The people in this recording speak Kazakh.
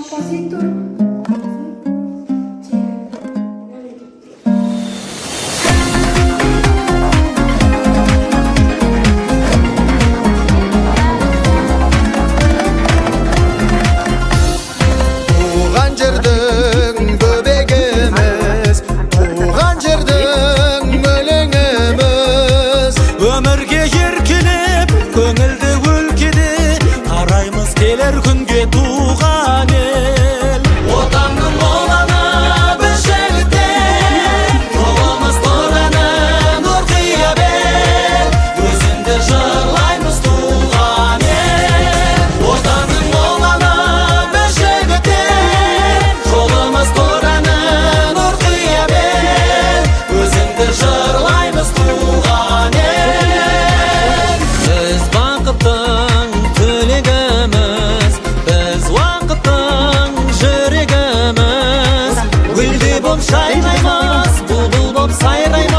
композитор. Туған жердің бөбегіміз, туған жердің өлеңіміз. Өмірге еркелеп, көңілді өлкеде қараймыз келер күнге туған ел. Отанның ұланы біз жігіттер, жолымыз торғанын нұрқия бер, өзіңді жырлаймыз туған ел. Отанның ұланы біз жігіттер, жолымыз торғанын нұрқия бер, өзіңді жырлаймыз туған ел. Біз бақыттың тілегіміз, біз уақыттың жүрегіміз, гүлдей боп жайнаймыз, бұлбұл боп сайраймыз.